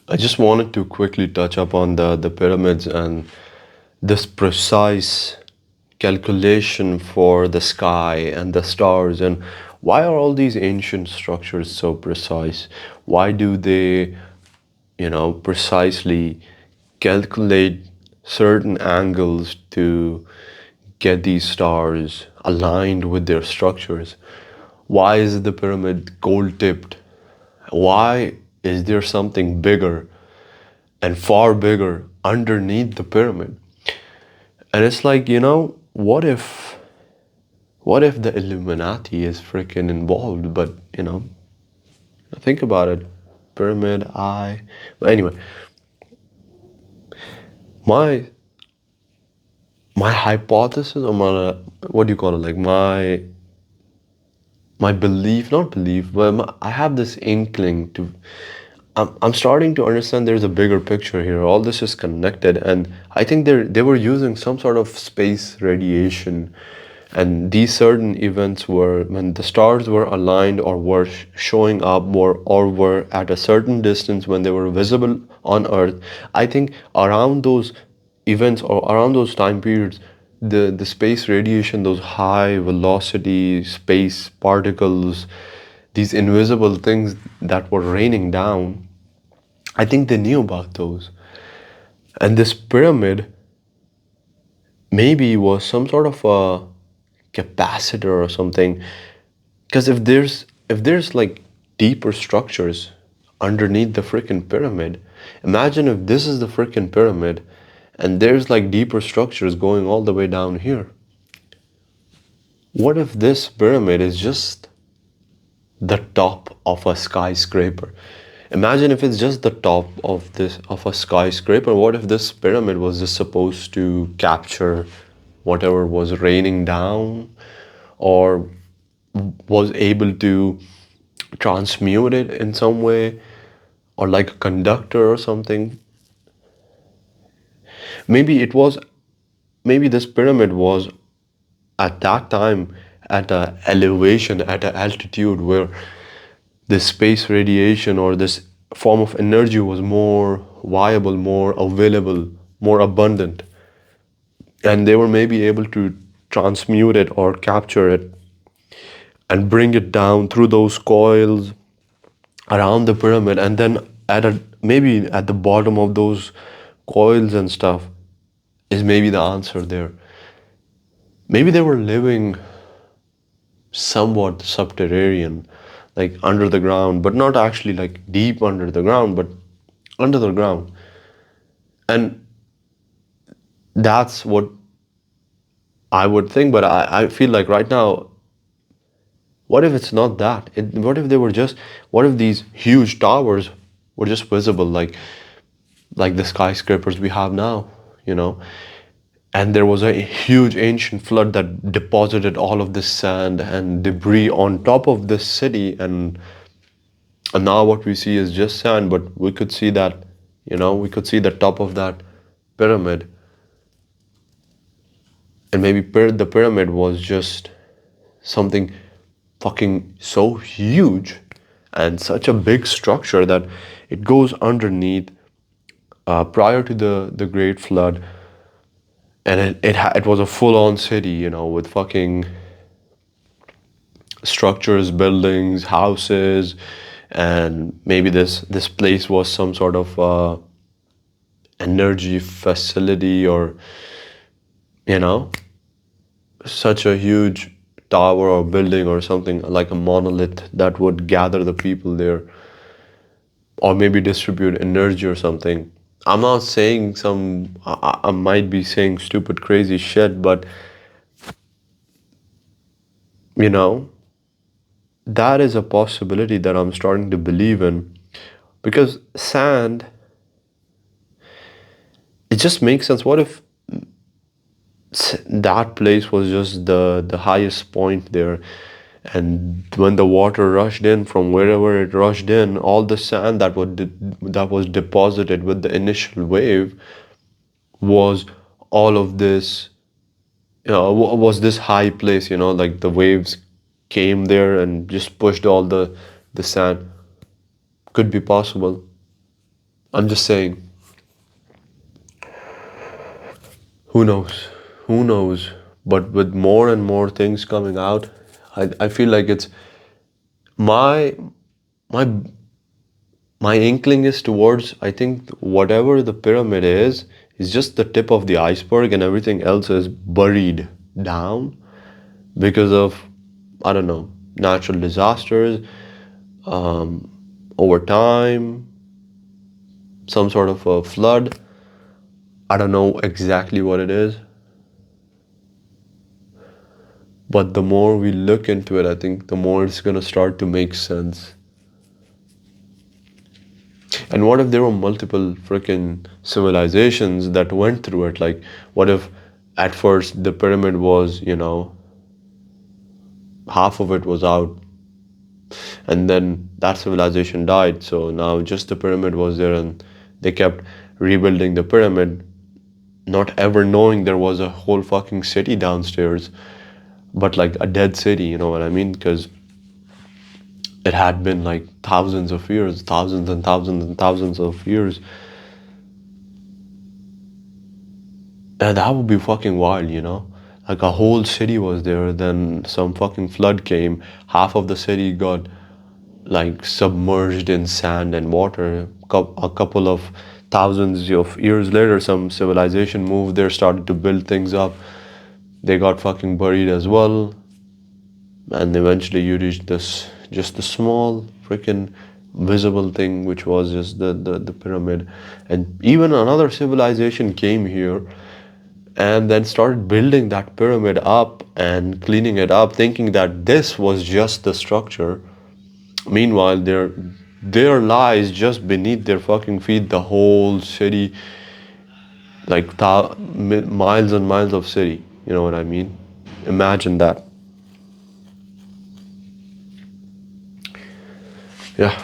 I just wanted to quickly touch upon the pyramids and this precise calculation for the sky and the stars, and why are all these ancient structures so precise? Why do they, precisely calculate certain angles to get these stars aligned with their structures? Why is the pyramid gold tipped? Why is there something bigger and far bigger underneath the pyramid? And it's like, what if the Illuminati is freaking involved? But, think about it. Pyramid, eye. But anyway, my my hypothesis, or my, what do you call it? Like my belief, not belief, but I have this inkling to. I'm starting to understand there's a bigger picture here. All this is connected, and I think they were using some sort of space radiation, and these certain events were when the stars were aligned or were showing up, or were at a certain distance when they were visible on Earth. I think around those events or around those time periods, the space radiation, those high velocity space particles, these invisible things that were raining down, I think they knew about those. And this pyramid maybe was some sort of a capacitor or something. Because if there's like deeper structures underneath the freaking pyramid, imagine if this is the freaking pyramid and there's like deeper structures going all the way down here. What if this pyramid is just the top of a skyscraper? Imagine if it's just the top of a skyscraper. What if this pyramid was just supposed to capture whatever was raining down, or was able to transmute it in some way, or like a conductor or something? Maybe it was, maybe this pyramid was at that time at a elevation, at an altitude where this space radiation or this form of energy was more viable, more available, more abundant, and they were maybe able to transmute it or capture it and bring it down through those coils around the pyramid, and then maybe at the bottom of those coils and stuff is maybe the answer there. Maybe they were living somewhat subterranean, like under the ground, but not actually like deep under the ground, but under the ground. And that's what I would think. But I feel like right now, what if it's not that? What if they were just, what if these huge towers were just visible, like the skyscrapers we have now, you know? And there was a huge ancient flood that deposited all of this sand and debris on top of this city, and now what we see is just sand, but we could see that, we could see the top of that pyramid. And maybe the pyramid was just something fucking so huge and such a big structure that it goes underneath, prior to the Great Flood, and it was a full-on city, with fucking structures, buildings, houses, and maybe this place was some sort of energy facility, or such a huge tower or building or something like a monolith that would gather the people there, or maybe distribute energy or something. I'm not saying I might be saying stupid, crazy shit, but you know, that is a possibility that I'm starting to believe in, because sand, it just makes sense. What if that place was just the highest point there, and when the water rushed in from wherever it rushed in, all the sand that was deposited with the initial wave was all of this, was this high place, like the waves came there and just pushed all the sand. Could be possible. I'm just saying, who knows? Who knows? But with more and more things coming out, I feel like it's my my my inkling is towards, I think whatever the pyramid is just the tip of the iceberg, and everything else is buried down because of, I don't know, natural disasters, um, over time, some sort of a flood. I don't know exactly what it is, but the more we look into it, I think the more it's gonna start to make sense. And what if there were multiple freaking civilizations that went through it? Like, what if at first the pyramid was, half of it was out, and then that civilization died, so now just the pyramid was there, and they kept rebuilding the pyramid, not ever knowing there was a whole fucking city downstairs, but like a dead city, you know what I mean? Because it had been like thousands of years, thousands and thousands and thousands of years. And that would be fucking wild, you know? Like a whole city was there, then some fucking flood came, half of the city got like submerged in sand and water. A couple of thousands of years later, some civilization moved there, started to build things up. They got fucking buried as well. And eventually you reached this, just a small freaking visible thing, which was just the pyramid. And even another civilization came here and then started building that pyramid up and cleaning it up, thinking that this was just the structure. Meanwhile, there lies just beneath their fucking feet the whole city, like miles and miles of city. You know what I mean? Imagine that. Yeah.